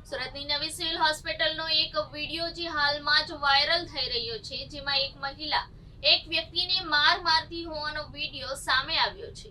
સુરતની નવી સિવિલ હોસ્પિટલનો એક વિડીયો જે હાલમાં જ વાયરલ થઈ રહ્યો છે, જેમાં એક મહિલા એક વ્યક્તિને મારતી હોવાનો વિડીયો સામે આવ્યો છે।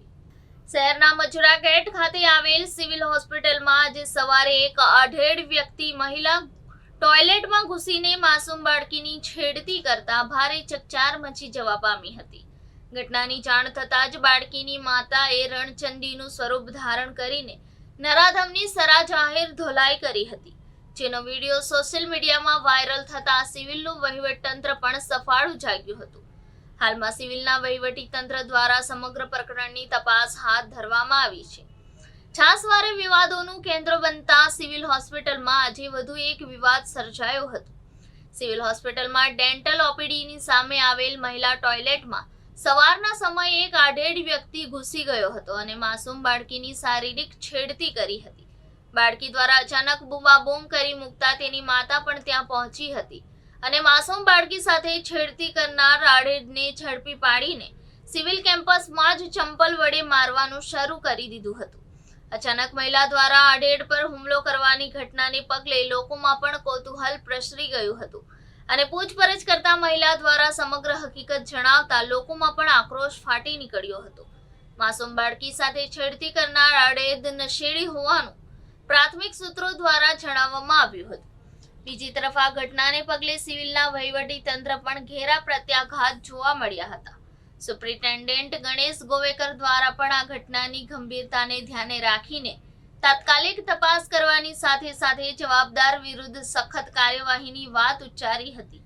શહેરના મજુરા ગેટ ખાતે આવેલ સિવિલ હોસ્પિટલમાં આજે સવારે એક આધેડ વ્યક્તિ મહિલા ટોયલેટમાં ઘૂસીને માસૂમ બાળકીની છેડતી કરતા ભારે ચકચાર મચી જવા પામી હતી। ઘટનાની જાણ થતાં જ બાળકીની માતાએ રણચંડીનું સ્વરૂપ ધારણ કરીને નરાધમની સરા જાહેર ધોલાઈ કરી હતી, જેનો વિડીયો સોશિયલ મીડિયામાં વાયરલ થતાં સિવિલનું વહીવટીતંત્ર પણ સફાળું જાગ્યું હતું। હાલમાં સિવિલના વહીવટીતંત્ર દ્વારા સમગ્ર પ્રકરણની તપાસ હાથ ધરવામાં આવી છે। છાસવારે વિવાદોનું કેન્દ્ર બનતા સિવિલ હોસ્પિટલમાં આજે વધુ એક વિવાદ સર્જાયો હતો। સિવિલ હોસ્પિટલમાં ડેન્ટલ ઓપીડીની સામે આવેલ મહિલા ટોયલેટમાં સવારના સમયે એક આધેડ વ્યક્તિ ઘૂસી ગયો હતો અને માસૂમ બાળકીની શારીરિક છેડતી કરી હતી। બાળકી દ્વારા અચાનક બૂમાબૂમ કરી મૂકતા તેની માતા પણ ત્યાં પહોંચી હતી અને માસૂમ બાળકી સાથે છેડતી કરનાર આધેડને ઝડપી પાડીને સિવિલ કેમ્પસમાં જ ચંપલ વડે મારવાનું શરૂ કરી દીધું હતું। અચાનક મહિલા દ્વારા આધેડ પર હુમલો કરવાની ઘટનાને પગલે લોકોમાં પણ કૌતૂહલ પ્રસરી ગયું હતું અને પૂછપરછ કરતા મહિલા દ્વારા સમગ્ર હકીકત જણાવતા લોકોમાં પણ આક્રોશ ફાટી નીકળ્યો હતો। માસૂમ બાળકી સાથે છેડતી કરનાર આધેડ નશેડી હોવાનું પ્રાથમિક સૂત્રો દ્વારા જણાવવામાં આવ્યું હતું। બીજી તરફ આ ઘટનાને પગલે સિવિલના વહીવટીતંત્ર પણ ઘેરા પ્રત્યાઘાત જોવા મળ્યા હતા। સુપ્રિન્ટેન્ડન્ટ ગણેશ ગોવેકર દ્વારા પણ આ ઘટનાની ગંભીરતાને ધ્યાને રાખીને તાત્કાલિક તપાસ કરવાની સાથે સાથે જવાબદાર વિરુદ્ધ સખત કાર્યવાહીની વાત ઉચ્ચારી હતી।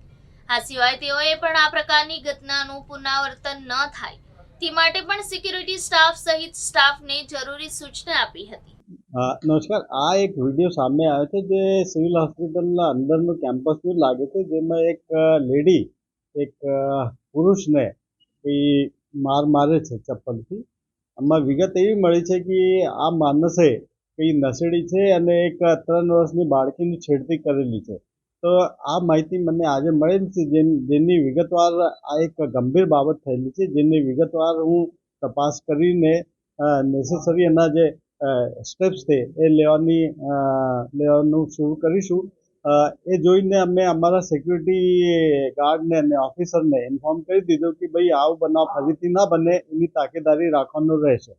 આ સિવાય તેઓએ પણ આ પ્રકારની ઘટનાનું પુનરાવર્તન ન થાય તે માટે પણ સિક્યુરિટી સ્ટાફ સહિત સ્ટાફને જરૂરી સૂચના આપી હતી। નમસ્કાર, આ એક વિડીયો સામે આવ્યો છે જે સિવિલ હોસ્પિટલના અંદરનું કેમ્પસનું લાગે છે, જેમાં એક લેડી એક પુરુષને મારે છે ચપ્પલથી। આમાં વિગત એવી મળી છે કે આ માણસે નશેડી છે અને એક 3 વર્ષની બાળકીની છેડતી કરેલી છે। તો આ માહિતી મને આજે મળેલી છે, જેની વિગતવાર આ એક ગંભીર બાબત થયેલી છે, જેની વિગતવાર હું તપાસ કરીને નેસેસરી એના જે સ્ટેપ્સ છે એ લેવાનું શરૂ કરીશું। એ જોઈને અમે અમારા સિક્યુરિટી ગાર્ડને અને ઓફિસરને ઇન્ફોર્મ કરી દીધું કે ભાઈ આવો બનાવ ફરીથી ના બને એની તાકેદારી રાખવાનું રહેશે।